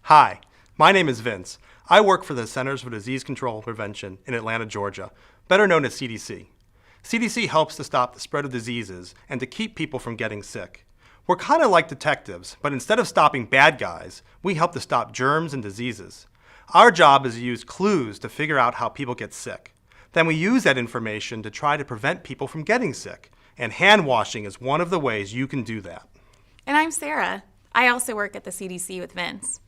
Hi, my name is Vince. I work for the Centers for Disease Control and Prevention in Atlanta, Georgia, better known as CDC. CDC helps to stop the spread of diseases and to keep people from getting sick. We're kind of like detectives, but instead of stopping bad guys, we help to stop germs and diseases. Our job is to use clues to figure out how people get sick. Then we use that information to try to prevent people from getting sick. And hand washing is one of the ways you can do that. And I'm Sarah. I also work at the CDC with Vince.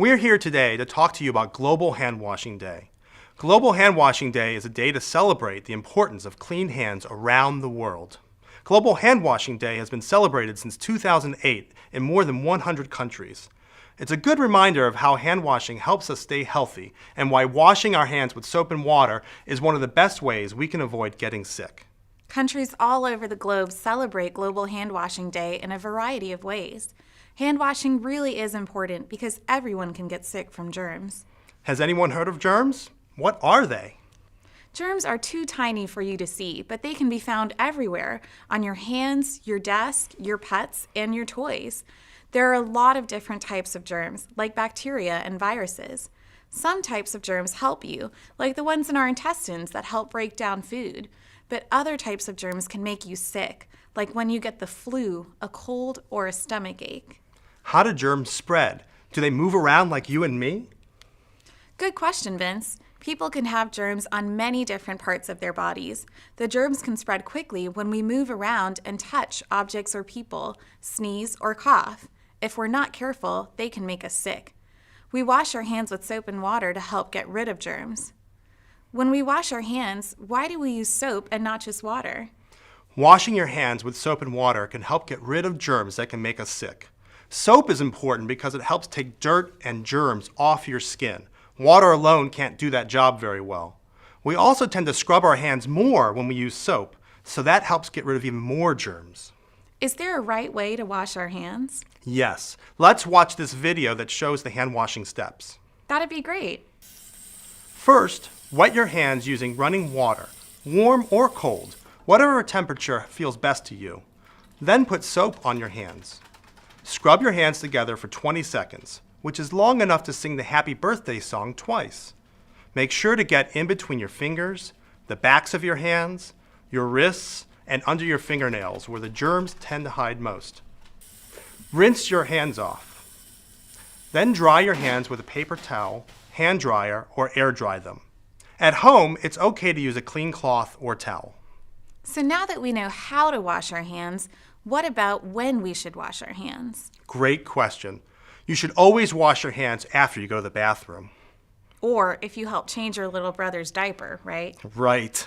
We're here today to talk to you about Global Hand Washing Day. Global Hand Washing Day is a day to celebrate the importance of clean hands around the world. Global Hand Washing Day has been celebrated since 2008 in more than 100 countries. It's a good reminder of how hand washing helps us stay healthy and why washing our hands with soap and water is one of the best ways we can avoid getting sick. Countries all over the globe celebrate Global Hand Washing Day in a variety of ways. Hand washing really is important because everyone can get sick from germs. Has anyone heard of germs? What are they? Germs are too tiny for you to see, but they can be found everywhere, on your hands, your desk, your pets, and your toys. There are a lot of different types of germs, like bacteria and viruses. Some types of germs help you, like the ones in our intestines that help break down food. But other types of germs can make you sick, like when you get the flu, a cold, or a stomach ache. How do germs spread? Do they move around like you and me? Good question, Vince. People can have germs on many different parts of their bodies. The germs can spread quickly when we move around and touch objects or people, sneeze, or cough. If we're not careful, they can make us sick. We wash our hands with soap and water to help get rid of germs. When we wash our hands, why do we use soap and not just water? Washing your hands with soap and water can help get rid of germs that can make us sick. Soap is important because it helps take dirt and germs off your skin. Water alone can't do that job very well. We also tend to scrub our hands more when we use soap, so that helps get rid of even more germs. Is there a right way to wash our hands? Yes. Let's watch this video that shows the hand washing steps. That'd be great. First, wet your hands using running water, warm or cold, whatever temperature feels best to you. Then put soap on your hands. Scrub your hands together for 20 seconds, which is long enough to sing the happy birthday song twice. Make sure to get in between your fingers, the backs of your hands, your wrists, and under your fingernails where the germs tend to hide most. Rinse your hands off. Then dry your hands with a paper towel, hand dryer, or air dry them. At home, it's okay to use a clean cloth or towel. So now that we know how to wash our hands, what about when we should wash our hands? Great question. You should always wash your hands after you go to the bathroom. Or if you help change your little brother's diaper, right? Right.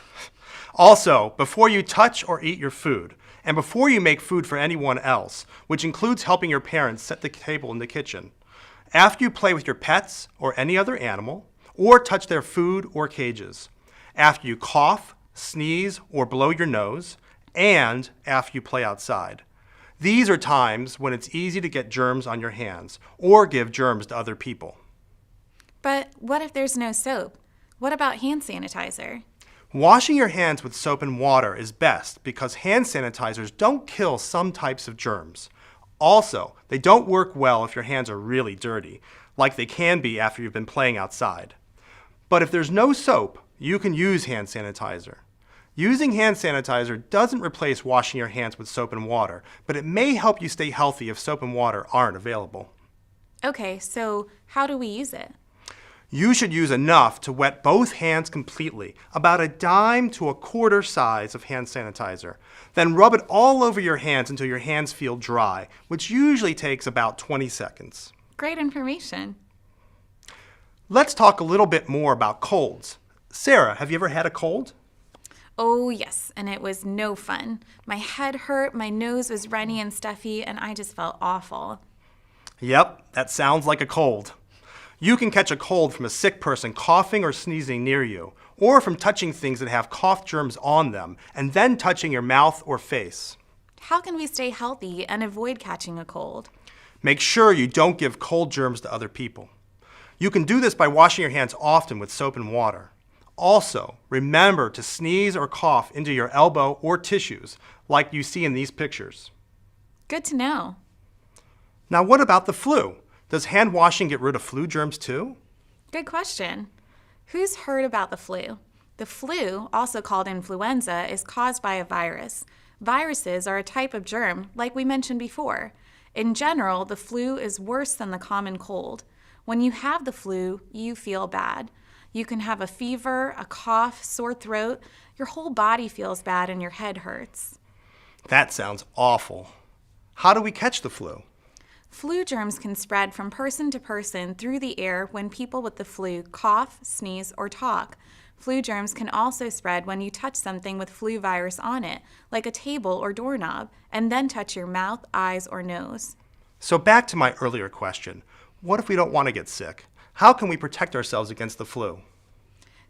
Also, before you touch or eat your food, and before you make food for anyone else, which includes helping your parents set the table in the kitchen, after you play with your pets or any other animal, or touch their food or cages, after you cough, sneeze, or blow your nose, and after you play outside. These are times when it's easy to get germs on your hands or give germs to other people. But what if there's no soap? What about hand sanitizer? Washing your hands with soap and water is best because hand sanitizers don't kill some types of germs. Also, they don't work well if your hands are really dirty, like they can be after you've been playing outside. But if there's no soap, you can use hand sanitizer. Using hand sanitizer doesn't replace washing your hands with soap and water, but it may help you stay healthy if soap and water aren't available. Okay, so how do we use it? You should use enough to wet both hands completely, about a dime to a quarter size of hand sanitizer. Then rub it all over your hands until your hands feel dry, which usually takes about 20 seconds. Great information. Let's talk a little bit more about colds. Sarah, have you ever had a cold? Oh yes, and it was no fun. My head hurt, my nose was runny and stuffy, and I just felt awful. Yep, that sounds like a cold. You can catch a cold from a sick person coughing or sneezing near you, or from touching things that have cough germs on them, and then touching your mouth or face. How can we stay healthy and avoid catching a cold? Make sure you don't give cold germs to other people. You can do this by washing your hands often with soap and water. Also, remember to sneeze or cough into your elbow or tissues, like you see in these pictures. Good to know. Now, what about the flu? Does hand washing get rid of flu germs too? Good question. Who's heard about the flu? The flu, also called influenza, is caused by a virus. Viruses are a type of germ, like we mentioned before. In general, the flu is worse than the common cold. When you have the flu, you feel bad. You can have a fever, a cough, sore throat. Your whole body feels bad and your head hurts. That sounds awful. How do we catch the flu? Flu germs can spread from person to person through the air when people with the flu cough, sneeze, or talk. Flu germs can also spread when you touch something with flu virus on it, like a table or doorknob, and then touch your mouth, eyes, or nose. So back to my earlier question. What if we don't want to get sick? How can we protect ourselves against the flu?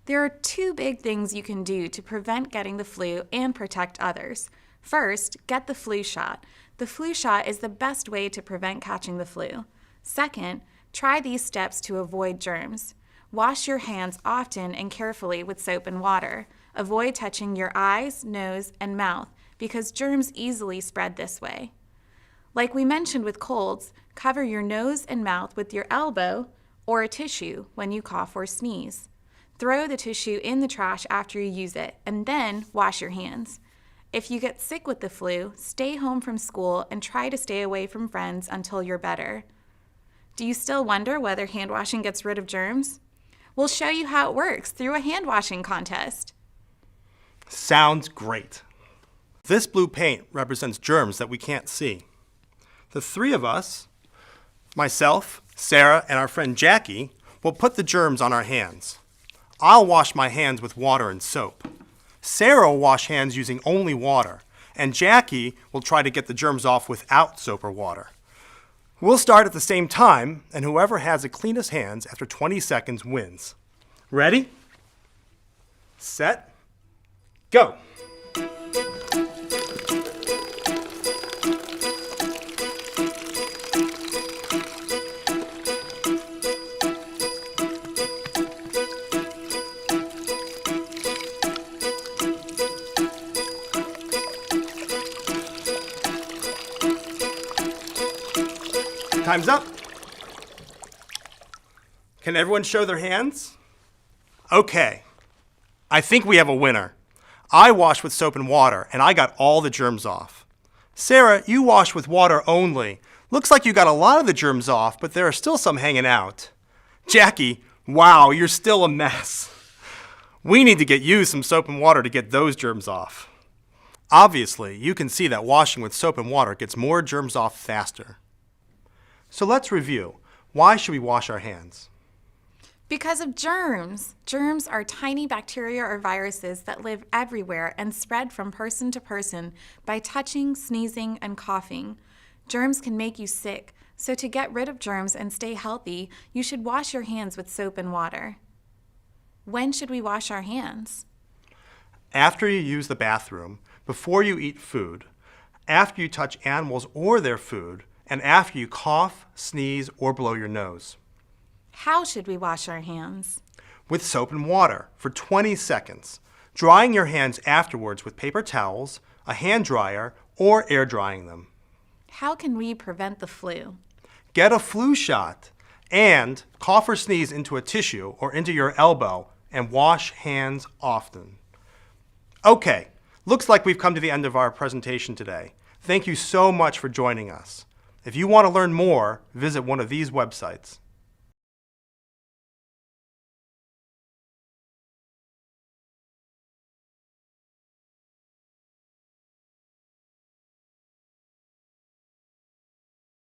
There are two big things you can do to prevent getting the flu and protect others. First, get the flu shot. The flu shot is the best way to prevent catching the flu. Second, try these steps to avoid germs. Wash your hands often and carefully with soap and water. Avoid touching your eyes, nose, and mouth because germs easily spread this way. Like we mentioned with colds, cover your nose and mouth with your elbow or a tissue when you cough or sneeze. Throw the tissue in the trash after you use it, and then wash your hands. If you get sick with the flu, stay home from school and try to stay away from friends until you're better. Do you still wonder whether hand washing gets rid of germs? We'll show you how it works through a hand washing contest. Sounds great. This blue paint represents germs that we can't see. The three of us, myself, Sarah, and our friend Jackie, will put the germs on our hands. I'll wash my hands with water and soap. Sarah will wash hands using only water, and Jackie will try to get the germs off without soap or water. We'll start at the same time, and whoever has the cleanest hands after 20 seconds wins. Ready? Set? Go! Time's up. Can everyone show their hands? Okay. I think we have a winner. I washed with soap and water, and I got all the germs off. Sarah, you washed with water only. Looks like you got a lot of the germs off, but there are still some hanging out. Jackie, wow, you're still a mess. We need to get you some soap and water to get those germs off. Obviously, you can see that washing with soap and water gets more germs off faster. So let's review. Why should we wash our hands? Because of germs. Germs are tiny bacteria or viruses that live everywhere and spread from person to person by touching, sneezing, and coughing. Germs can make you sick, so to get rid of germs and stay healthy, you should wash your hands with soap and water. When should we wash our hands? After you use the bathroom, before you eat food, after you touch animals or their food, and after you cough, sneeze, or blow your nose. How should we wash our hands? With soap and water for 20 seconds, drying your hands afterwards with paper towels, a hand dryer, or air drying them. How can we prevent the flu? Get a flu shot and cough or sneeze into a tissue or into your elbow and wash hands often. Okay, looks like we've come to the end of our presentation today. Thank you so much for joining us. If you want to learn more, visit one of these websites.